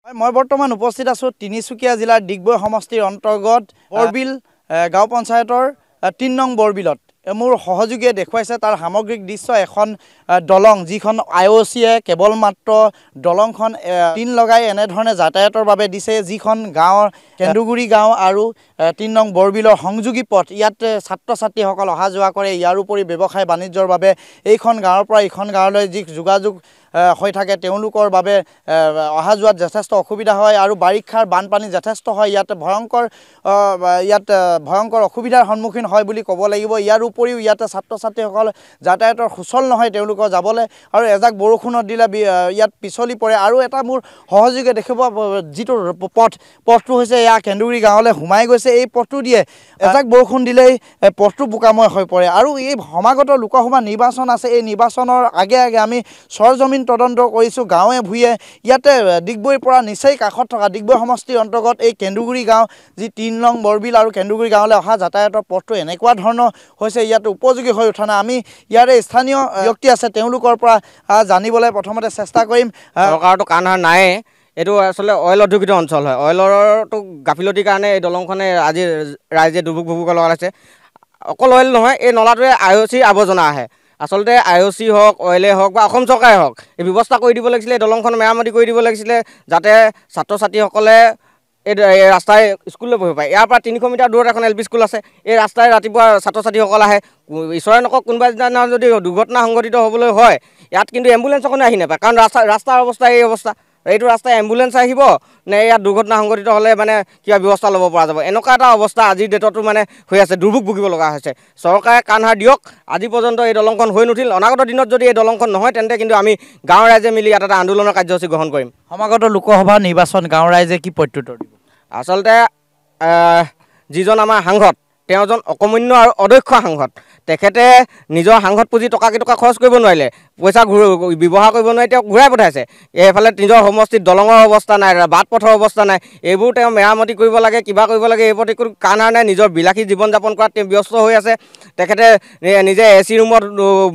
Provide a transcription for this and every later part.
মই বৰ্তমান উপস্থিত আছোঁ তিনিচুকীয়া জিলাৰ ডিগবৈ সমষ্টিৰ অন্তৰ্গত বৰবিল গাঁও পঞ্চায়তৰ ৩ নং বৰবিলত মোৰ সহযোগীয়ে দেখুৱাইছে তাৰ সামগ্ৰিক দৃশ্য এখন দলং যিখন IOCয়ে কেৱল মাত্ৰ দলংখন টিন লগাই এনেধৰণে যাতায়াতৰ বাবে দিছে যিখন গাঁৱৰ কেন্দুগুৰি গাঁও আৰু ৩ নং বৰবিলৰ সংযোগী পথ ইয়াত ছাত্ৰ ছাত্ৰীসকল অহা যোৱা কৰে ইয়াৰ উপৰি ব্যৱসায় বাণিজ্যৰ বাবে এইখন গাঁৱৰ পৰা এইখন গাঁৱলৈ যি যোগাযোগ হৈ থাকে তেওঁলোকৰ বাবে অহা যোৱাত যথেষ্ট অসুবিধা হয় আৰু বাৰিষাৰ বানপানী যথেষ্ট হয় ইয়াত ভয়ংকৰ অসুবিধাৰ সন্মুখীন হয় বুলি ক'ব লাগিব ইয়াৰ উপৰিও ইয়াতে ছাত্ৰ ছাত্ৰীসকল যাতায়াতৰ সুচল নহয় তেওঁলোকৰ যাবলৈ আৰু এজাক বৰষুণত দিলে ইয়াত পিছলি পৰে আৰু এটা মোৰ সহযোগে দেখিব যিটো পথটো হৈছে এয়া কেন্দুগুৰি গাঁৱলৈ সোমাই গৈছে এই পথটো দিয়ে এজাক বৰষুণ দিলেই পথটো বোকাময় হৈ পৰে আৰু এই সমাগত লোকসভা নিৰ্বাচন আছে এই নিৰ্বাচনৰ আগে আগে আমি সৰজমিন তদন্ত কৰিছোঁ গাঁৱে ভূঞে ইয়াতে ডিগবৈৰ পৰা নিচেই কাষত থকা ডিগবৈ সমষ্টিৰ অন্তৰ্গত এই কেন্দুগুৰি গাঁও যি ৩ নং বৰবিল আৰু কেন্দুগুৰি গাঁৱলৈ অহা যাতায়াতৰ পথটো এনেকুৱা ধৰণৰ হৈছে ইয়াত উপযোগী হৈ উঠা নাই আমি ইয়াৰে স্থানীয় ব্যক্তি আছে তেওঁলোকৰ পৰা জানিবলৈ প্ৰথমতে চেষ্টা কৰিম চৰকাৰতো কাণ সাৰ নাই এইটো আসলে অইল অধিকৃত অঞ্চল হয় অইলৰটো গাফিলতিৰ কাৰণে এই দলংখনে আজি ৰাইজে দুৰ্ভোগ ভুগিব লগা হৈছে অকল অইল নহয় এই নলাটোৱে IOC আৱৰ্জনা আহে আসলতে IOC হওক অইলে হওক বা অসম চৰকাৰে হওক এই ব্যৱস্থা কৰি দিব লাগিছিলে দলংখন মেৰামতি কৰি দিব লাগিছিলে যাতে ছাত্ৰ ছাত্ৰীসকলে এই ৰাস্তাই স্কুললৈ পঢ়িব পাৰে ইয়াৰ পৰা 300 মিটাৰ দূৰত এখন LP স্কুল আছে এই ৰাস্তাই ৰাতিপুৱা ছাত্ৰ ছাত্ৰীসকল আহে ঈশ্বৰে নকওক কোনোবা দিনা যদি দুৰ্ঘটনা সংঘটিত হ'বলৈ হয় ইয়াত কিন্তু এম্বুলেঞ্চ এখনো আহি নাপায় কাৰণ ৰাস্তাৰ অৱস্থা এই অৱস্থা এইটো ৰাস্তাই এম্বুলেঞ্চ আহিব নে ইয়াত দুৰ্ঘটনা সংঘটিত হ'লে মানে কিবা ব্যৱস্থা ল'ব পৰা যাব এনেকুৱা এটা অৱস্থা আজিৰ ডেটতো মানে হৈ আছে দুৰ্ভোগ ভুগিব লগা হৈছে চৰকাৰে কাণ সাৰ দিয়ক আজি পৰ্যন্ত এই দলংখন হৈ নুঠিল অনাগত দিনত যদি এই দলংখন নহয় তেন্তে কিন্তু আমি গাঁৱৰ ৰাইজে মিলি ইয়াত এটা আন্দোলনৰ কাৰ্যসূচী গ্ৰহণ কৰিম সমাগত লোকসভা নিৰ্বাচন গাঁৱৰ ৰাইজে কি প্ৰত্যুত্তৰ দিব আচলতে যিজন আমাৰ সাংসদ তেওঁ এজন অকমন্য আৰু অদক্ষ সাংসদ তেখেতে নিজৰ সাংসদ পুঁজি টকা খৰচ কৰিব নোৱাৰিলে পইচা ব্যৱহাৰ কৰিব নোৱাৰি তেওঁ ঘূৰাই পঠাইছে এইফালে নিজৰ সমষ্টিত দলঙৰ অৱস্থা নাই বাট পথৰ অৱস্থা নাই এইবোৰ তেওঁ মেৰামতি কৰিব লাগে কিবা কৰিব লাগে এই প্ৰতি কোনো কাণ সাৰ নাই নিজৰ বিলাসী জীৱন যাপন কৰাত তেওঁ ব্যস্ত হৈ আছে তেখেতে নিজে AC ৰুমত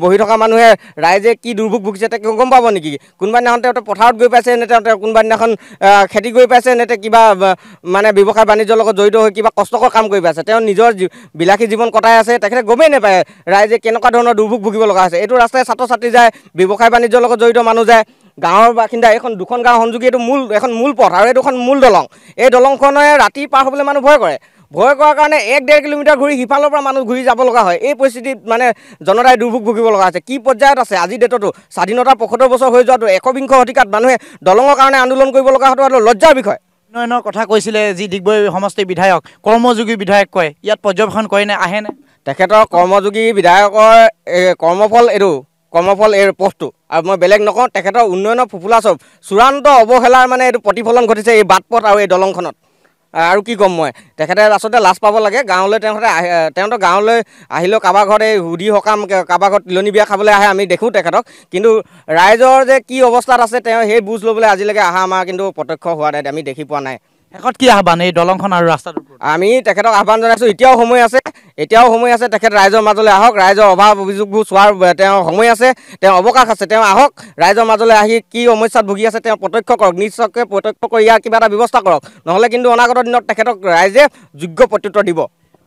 বহি থকা মানুহে ৰাইজে কি দুৰ্ভোগ ভুগিছে তেওঁ গম পাব নেকি কোনোবা দিনাখন তেওঁ পথাৰত গৈ পাইছে নে তেওঁ কোনোবা দিনাখন খেতি কৰি পাইছে নে কিবা মানে ব্যৱসায় বাণিজ্যৰ লগত জড়িত হৈ কিবা কষ্টকৰ কাম কৰি পাইছে তেওঁ নিজৰ বিলাসী জীৱন কটাই আছে তেখেতে গমেই নাপায় ৰাইজে কেনেকুৱা ধৰণৰ দুৰ্ভোগ ভুগিব লগা হৈছে এইটো ৰাস্তাই ছাত্ৰ ছাত্ৰী যায় ব্যৱসায় বাণিজ্যৰ লগত জড়িত মানুহ যায় গাঁৱৰ বাসিন্দা দুখন গাঁও সংযোগী এইটো এখন মূল পথ আৰু এইটোখন মূল দলং এই দলংখনে ৰাতি পাৰ হ'বলৈ মানুহ ভয় কৰাৰ কাৰণে 1-1.5 কিলোমিটাৰ ঘূৰি সিফালৰ পৰা মানুহ ঘূৰি যাব লগা হয় এই পৰিস্থিতিত মানে জনতাই দুৰ্ভোগ ভুগিব লগা হৈছে কি পৰ্যায়ত আছে আজিৰ ডেটতো স্বাধীনতাৰ 75 বছৰ হৈ যোৱাটো 120 শতিকাত মানুহে দলঙৰ কাৰণে আন্দোলন কৰিব লগা হোৱাটো লজ্জাৰ বিষয় উন্নয়নৰ কথা কৈছিলে যি ডিগবৈ সমষ্টিৰ বিধায়ক কৰ্মযোগী বিধায়ক কয় ইয়াত পৰ্যবেক্ষণ কৰেনে আহেনে তেখেতৰ কৰ্মযোগী বিধায়কৰ কৰ্মফল এই পথটো আৰু মই বেলেগ নকওঁ তেখেতৰ উন্নয়নৰ ফুফুলা চব চূড়ান্ত অৱহেলাৰ মানে এইটো প্ৰতিফলন ঘটিছে এই বাট পথ আৰু এই দলংখনত আৰু কি ক'ম মই তেখেতে আচলতে লাজ পাব লাগে গাঁৱলৈ তেওঁ গাঁৱলৈ আহিলেও কাৰোবাৰ ঘৰত এই সুধি সকাম কাৰোবাৰ ঘৰত তিলনি বিয়া খাবলৈ আহে আমি দেখোঁ তেখেতক কিন্তু ৰাইজৰ যে কি অৱস্থাত আছে তেওঁ সেই বুজ ল'বলৈ আজিলৈকে অহা আমাৰ কিন্তু প্ৰত্যক্ষ হোৱা নাই আমি দেখি পোৱা নাই শেষত কি আহ্বান এই দলংখন আৰু ৰাস্তাটোৰ আমি তেখেতক আহ্বান জনাইছোঁ এতিয়াও সময় আছে তেখেত ৰাইজৰ মাজলৈ আহক ৰাইজৰ অভাৱ অভিযোগবোৰ চোৱাৰ তেওঁ সময় আছে তেওঁ অৱকাশ আছে তেওঁ আহক ৰাইজৰ মাজলৈ আহি কি সমস্যাত ভুগি আছে তেওঁ প্ৰত্যক্ষ কৰক নিশ্চয়কৈ প্ৰত্যক্ষ কৰি ইয়াৰ কিবা এটা ব্যৱস্থা কৰক নহ'লে কিন্তু অনাগত দিনত তেখেতক ৰাইজে যোগ্য প্ৰত্যুত্তৰ দিব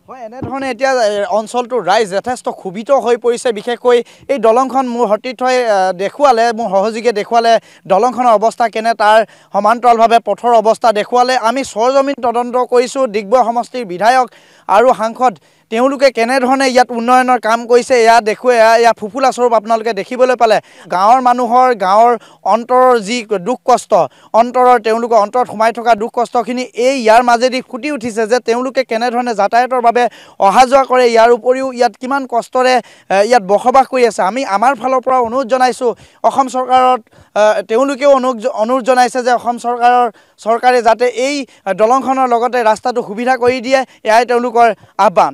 হয় এনেধৰণে এতিয়া অঞ্চলটোৰ ৰাইজ যথেষ্ট ক্ষোভিত হৈ পৰিছে বিশেষকৈ এই দলংখন মোৰ সতীৰ্থই দেখুৱালে মোৰ সহযোগীয়ে দেখুৱালে দলংখনৰ অৱস্থা কেনে তাৰ সমান্তৰালভাৱে পথৰ অৱস্থা দেখুৱালে আমি সৰজমিন তদন্ত কৰিছোঁ ডিগবৈ সমষ্টিৰ বিধায়ক আৰু সাংসদ তেওঁলোকে কেনেধৰণে ইয়াত উন্নয়নৰ কাম কৰিছে এয়া দেখুৱাই এয়া ফুফুলা স্বৰূপ আপোনালোকে দেখিবলৈ পালে গাঁৱৰ মানুহৰ গাঁৱৰ অন্তৰৰ যি দুখ কষ্ট তেওঁলোকৰ অন্তৰত সোমাই থকা দুখ কষ্টখিনি ইয়াৰ মাজেদি ফুটি উঠিছে যে তেওঁলোকে কেনেধৰণে যাতায়াতৰ বাবে অহা যোৱা কৰে ইয়াৰ উপৰিও ইয়াত কিমান কষ্টৰে ইয়াত বসবাস কৰি আছে আমি আমাৰ ফালৰ পৰা অনুৰোধ জনাইছোঁ অসম চৰকাৰত তেওঁলোকেও অনুৰোধ জনাইছে যে অসম চৰকাৰে যাতে এই দলংখনৰ লগতে ৰাস্তাটো সুবিধা কৰি দিয়ে এয়াই তেওঁলোকৰ আহ্বান